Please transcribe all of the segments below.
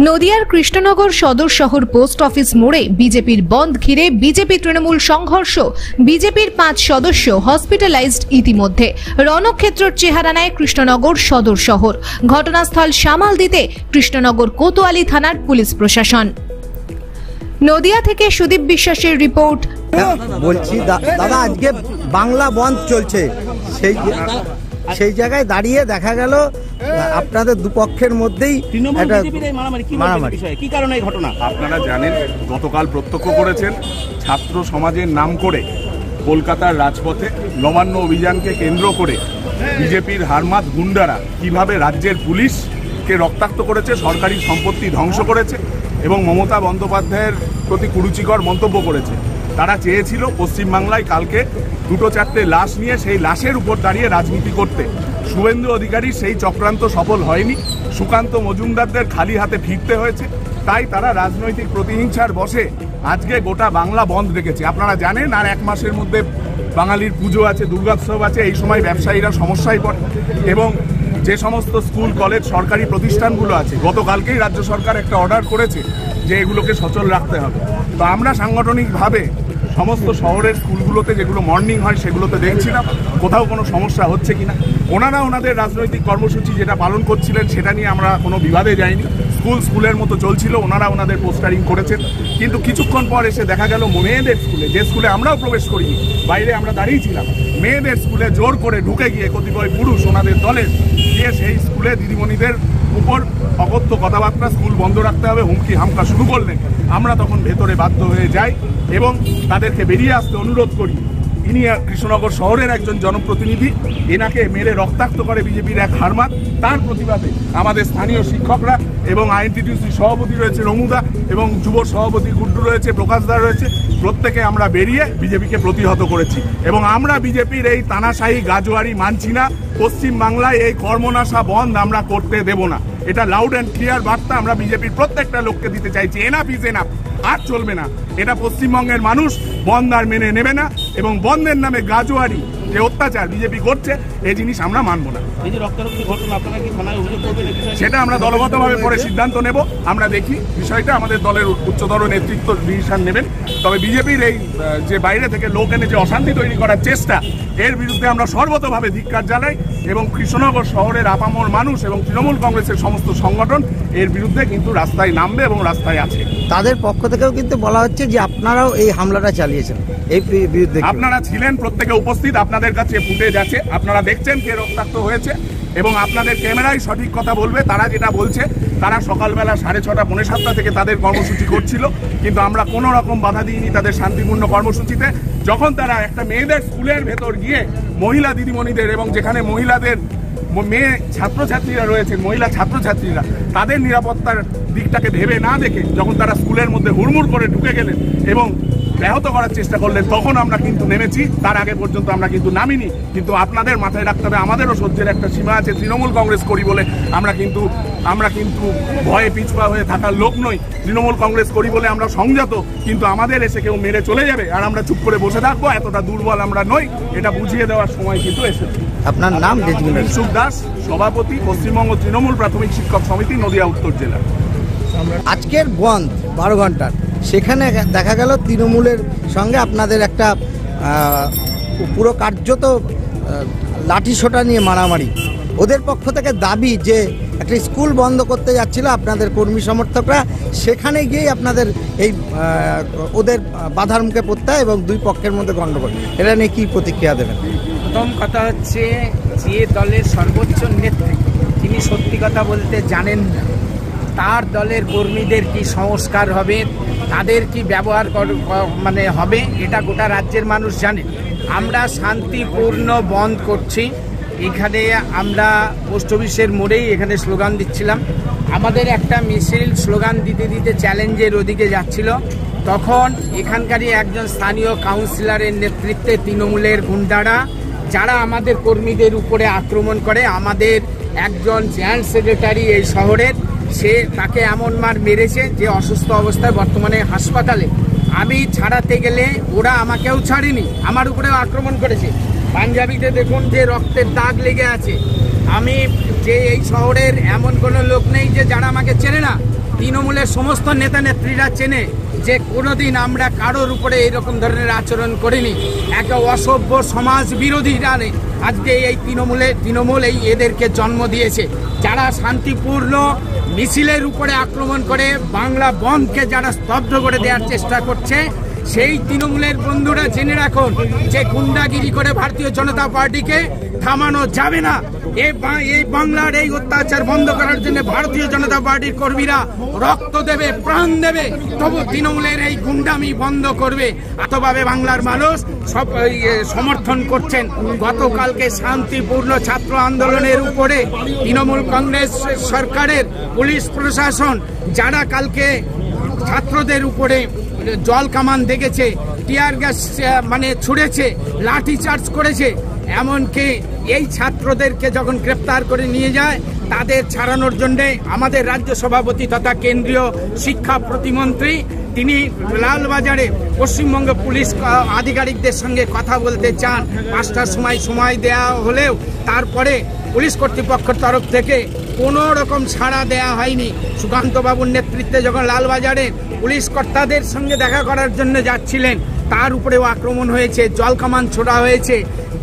নদিয়ার কৃষ্ণনগর সদর শহর পোস্ট অফিস মোড়ে বিজেপির বন্ধ ঘিরে বিজেপি তৃণমূল সংঘর্ষ। বিজেপির 5 সদস্য হসপিটালাইজড। ইতিমধ্যে রণক্ষেত্রের চেহারা নেয় কৃষ্ণনগর সদর শহর। ঘটনাস্থল সামাল দিতে কৃষ্ণনগর কোতোয়ালি থানার পুলিশ প্রশাসন। নদিয়া থেকে সুদীপ বিশ্বাসের রিপোর্ট। বলছি দাদা, আজকে বাংলা বন্ধ চলছে, সেই জায়গায় দাঁড়িয়ে দেখা গেল আপনাদের দুপক্ষের মধ্যেই মারামারি। কি কারণে এই ঘটনা আপনারা জানেন? গতকাল প্রত্যক্ষ করেছেন ছাত্র সমাজের নাম করে কলকাতার রাজপথে নবান্ন অভিযানকে কেন্দ্র করে বিজেপির হারমাত গুন্ডারা কিভাবে রাজ্যের পুলিশকে রক্তাক্ত করেছে, সরকারি সম্পত্তি ধ্বংস করেছে এবং মমতা বন্দ্যোপাধ্যায়ের প্রতি কুরুচিকর মন্তব্য করেছে। তারা চেয়েছিল পশ্চিমবাংলায় কালকে 2-4টে লাশ নিয়ে সেই লাশের উপর দাঁড়িয়ে রাজনীতি করতে। শুভেন্দু অধিকারী সেই চক্রান্ত সফল হয়নি, সুকান্ত মজুমদারদের খালি হাতে ফিরতে হয়েছে। তাই তারা রাজনৈতিক প্রতিহিংসার বশে আজকে গোটা বাংলা বন্ধ রেখেছে। আপনারা জানেন আর 1 মাসের মধ্যে বাঙালির পুজো আছে, দুর্গোৎসব আছে। এই সময় ব্যবসায়ীরা সমস্যায় পড়ে এবং যে সমস্ত স্কুল কলেজ সরকারি প্রতিষ্ঠানগুলো আছে, গতকালকেই রাজ্য সরকার একটা অর্ডার করেছে যে এগুলোকে সচল রাখতে হবে। তো আমরা সাংগঠনিকভাবে সমস্ত শহরের স্কুলগুলোতে যেগুলো মর্নিং হয় সেগুলোতে দেখছিলাম কোথাও কোনো সমস্যা হচ্ছে কিনা। ওনারা ওনাদের রাজনৈতিক কর্মসূচি যেটা পালন করছিলেন সেটা নিয়ে আমরা কোনো বিবাদে যাইনি। স্কুলের মতো চলছিল, ওনারা ওনাদের পোস্টারিং করেছেন। কিন্তু কিছুক্ষণ পর এসে দেখা গেল মেয়েদের স্কুলে, যে স্কুলে আমরাও প্রবেশ করিনি, বাইরে আমরা দাঁড়িয়েছিলাম, মেয়েদের স্কুলে জোর করে ঢুকে গিয়ে কতিপয় পুরুষ ওনাদের দলের গিয়ে সেই স্কুলে দিদিমণিদের উপর অকথ্য কথাবার্তা, স্কুল বন্ধ রাখতে হবে, হুমকি হামকা শুরু করলেন। আমরা তখন ভেতরে বাধ্য হয়ে যাই এবং তাদেরকে বেরিয়ে আসতে অনুরোধ করি। ইনি কৃষ্ণনগর শহরের একজন জনপ্রতিনিধি, এনাকে মেরে রক্তাক্ত করে বিজেপির এক হারমাত। তার প্রতিবাদে আমাদের স্থানীয় শিক্ষকরা এবং আইএনটিটিউসি সভাপতি রয়েছে রমুদা এবং যুব সভাপতি গুড্ডু রয়েছে, প্রকাশদা রয়েছে, প্রত্যেকে আমরা বেরিয়ে বিজেপিকে প্রতিহত করেছি এবং আমরা বিজেপির এই তানাশাহী গাজোয়ারি মানছি না। পশ্চিমবাংলায় এই কর্মনাশা বন্ধ আমরা করতে দেব না। এটা লাউড অ্যান্ড ক্লিয়ার বার্তা আমরা বিজেপির প্রত্যেকটা লোককে দিতে চাইছি। এনাফ ইজ এনাফ, আর চলবে না। এটা পশ্চিমবঙ্গের মানুষ বন্ধ আর মেনে নেবে না এবং বন্ধের নামে গাজোয়ারি যে অত্যাচার বিজেপি করছে এই জিনিস আমরা মানব না। সেটা আমরা দলগতভাবে পরে সিদ্ধান্ত নেব। আমরা দেখি বিষয়টা, আমাদের দলের উচ্চতর নেতৃত্ব ডিসিশন নেবেন। তবে বিজেপির এই যে বাইরে থেকে লোক এনে যে অশান্তি তৈরি করার চেষ্টা, এর বিরুদ্ধে আমরা সর্বতভাবে ধিক্কার জানাই এবং কৃষ্ণনগর শহরের আপামর মানুষ এবং তৃণমূল কংগ্রেসের সমস্ত সংগঠন এর বিরুদ্ধে কিন্তু রাস্তায় নামবে এবং রাস্তায় আছে। তাদের পক্ষ থেকেও কিন্তু বলা হচ্ছে যে আপনারাও এই হামলাটা চালিয়েছেন, এই বিরুদ্ধে আপনারা ছিলেন, প্রত্যেকে উপস্থিত, আপনাদের কাছে ফুটেজ আছে, আপনারা দেখছেন কে রক্তাক্ত হয়েছে এবং আপনাদের ক্যামেরায় সঠিক কথা বলবে। তারা যেটা বলছে, তারা সকালবেলা 6:30 পৌনে 7টা থেকে তাদের কর্মসূচি করছিল, কিন্তু আমরা কোনো রকম বাধা দিইনি তাদের শান্তিপূর্ণ কর্মসূচিতে। যখন তারা একটা মেয়েদের স্কুলের ভেতর গিয়ে মহিলা দিদিমণিদের এবং যেখানে মহিলাদের মেয়ে ছাত্রছাত্রীরা রয়েছেন, মহিলা ছাত্রছাত্রীরা, তাদের নিরাপত্তার দিকটাকে ভেবে না দেখে যখন তারা স্কুলের মধ্যে হুড়মুড় করে ঢুকে গেলেন এবং ব্যাহত করার চেষ্টা করলেন, তখন আমরা কিন্তু নেমেছি। তার আগে পর্যন্ত আমরা কিন্তু নামিনি। কিন্তু আপনাদের মাথায় রাখতে হবে আমাদেরও সহ্যের একটা সীমা আছে। তৃণমূল কংগ্রেস করি বলে আমরা কিন্তু ভয়ে পিছপা হয়ে থাকার লোক নই। তৃণমূল কংগ্রেস করি বলে আমরা সংযত, কিন্তু আমাদের এসে কেউ মেরে চলে যাবে আর আমরা চুপ করে বসে থাকবো, এতটা দুর্বল আমরা নই। এটা বুঝিয়ে দেওয়ার সময় কিন্তু এসেছে। আপনার নাম? মিশুক দাস, সভাপতি, পশ্চিমবঙ্গ তৃণমূল প্রাথমিক শিক্ষক সমিতি, নদিয়া উত্তর জেলা। আজকের বন্ধ 12 ঘন্টার, সেখানে দেখা গেল তৃণমূলের সঙ্গে আপনাদের একটা পুরো কার্যত লাঠিসোঁটা নিয়ে মারামারি। ওদের পক্ষ থেকে দাবি যে একটা স্কুল বন্ধ করতে যাচ্ছিল আপনাদের কর্মী সমর্থকরা, সেখানে গিয়েই আপনাদের এই ওদের বাধার মুখে পড়তে হয় এবং দুই পক্ষের মধ্যে গণ্ডগোল। এটা নিয়ে কী প্রতিক্রিয়া দেবেন? প্রথম কথা হচ্ছে, যে দলের সর্বোচ্চ নেত্রী তিনি সত্যি কথা বলতে জানেন না তার দলের কর্মীদের কি সংস্কার হবে, তাদের কি ব্যবহার মানে হবে, এটা গোটা রাজ্যের মানুষ জানে। আমরা শান্তিপূর্ণ বন্ধ করছি। এখানে আমরা পোস্ট অফিসের মোড়েই এখানে স্লোগান দিচ্ছিলাম। আমাদের একটা মিছিল স্লোগান দিতে দিতে চ্যালেঞ্জের ওদিকে যাচ্ছিল, তখন এখানকারই একজন স্থানীয় কাউন্সিলরের নেতৃত্বে তৃণমূলের গুন্ডারা যারা আমাদের কর্মীদের উপরে আক্রমণ করে, আমাদের একজন জয়েন্ট সেক্রেটারি এই শহরের, সে তাকে এমন মার মেরেছে যে অসুস্থ অবস্থায় বর্তমানে হাসপাতালে। আমি ছাড়াতে গেলে ওরা আমাকেও ছাড়েনি, আমার উপরেও আক্রমণ করেছে। পাঞ্জাবিতে দেখুন যে রক্তের দাগ লেগে আছে। আমি যে এই শহরের এমন কোনো লোক নেই যে যারা আমাকে চেনে না, তৃণমূলের সমস্ত নেতা নেত্রীরা চেনে যে কোনোদিন আমরা কারোর উপরে এরকম ধরনের আচরণ করিনি। একটা অসভ্য সমাজ বিরোধীরা আজকে এই তৃণমূল এই এদেরকে জন্ম দিয়েছে, যারা শান্তিপূর্ণ মিছিলের উপরে আক্রমণ করে বাংলা বন্ধকে যারা স্তব্ধ করে দেওয়ার চেষ্টা করছে। সেই তৃণমূলের বন্ধুরা জেনে রাখুন যে গুন্ডাগিরি করে ভারতীয় জনতা পার্টিকে থামানো যাবে না। এই বাংলার এই অত্যাচার বন্ধ করার জন্য ভারতীয় জনতা পার্টির কর্মীরা রক্ত দেবে, প্রাণ দেবে, তবু তৃণমূলের এই গুন্ডামি বন্ধ করবে। এতভাবে বাংলার মানুষ সব সমর্থন করছেন। গতকালকে শান্তিপূর্ণ ছাত্র আন্দোলনের উপরে তৃণমূল কংগ্রেস সরকারের পুলিশ প্রশাসন যারা কালকে ছাত্রদের উপরে জল কামান দেখেছে, টিয়ার গ্যাস মানে ছুড়েছে, লাঠি চার্জ করেছে, এমনকি এই ছাত্রদেরকে যখন গ্রেপ্তার করে নিয়ে যায় তাদের ছাড়ানোর জন্য আমাদের রাজ্য সভাপতি তথা কেন্দ্রীয় শিক্ষা প্রতিমন্ত্রী তিনি লালবাজারে পশ্চিমবঙ্গ পুলিশ আধিকারিকদের সঙ্গে কথা বলতে চান। 5টার সময় দেওয়া হলেও তারপরে পুলিশ কর্তৃপক্ষের তরফ থেকে কোনো রকম ছাড়া দেয়া হয়নি। সুকান্ত বাবুর নেতৃত্বে যখন লালবাজারে পুলিশ কর্তাদের সঙ্গে দেখা করার জন্য যাচ্ছিলেন, তার উপরেও আক্রমণ হয়েছে, জল কামান ছোড়া হয়েছে,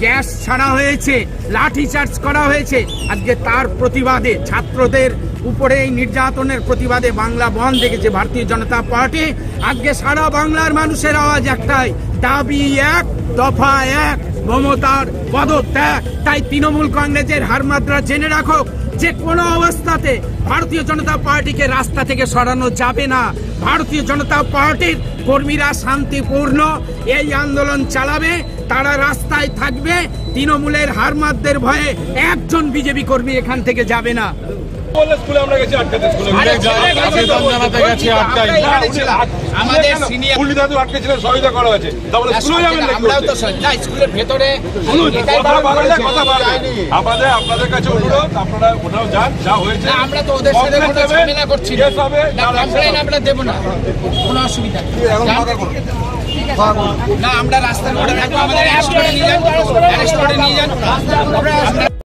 গ্যাস ছাড়া হয়েছে, লাঠি চার্জ করা হয়েছে। আজকে তার প্রতিবাদে, ছাত্রদের উপরে এই নির্যাতনের প্রতিবাদে বাংলা বন্ধ দেখেছে ভারতীয় জনতা পার্টি। আজকে সারা বাংলার মানুষের আওয়াজ একটাই, দাবি এক, দফা এক, মমতার পদত্যাগ। তাই তৃণমূল কংগ্রেসের হারমাত্রা জেনে রাখো যে কোনো অবস্থাতে ভারতীয় জনতা পার্টিকে রাস্তা থেকে সরানো যাবে না। ভারতীয় জনতা পার্টির কর্মীরা শান্তিপূর্ণ এই আন্দোলন চালাবে, তারা রাস্তায় থাকবে। তৃণমূলের হারমাতদের ভয়ে একজন বিজেপি কর্মী এখান থেকে যাবে না। আমাদের সিনিয়র সহায়তা করা হয়েছে, স্কুলের ভেতরে আপনাদের কাছে অনুরোধ, আপনারা কোথাও যান, যা হয়েছে আমরা তো ওদের সাথে কোনো ঝামেলা করছি না, কমপ্লেইন আমরা দেব না, কোনো অসুবিধা না। আমরা রাস্তার মোড়ে থাকবো, আমাদের অ্যারেস্ট করে নিয়ে যান।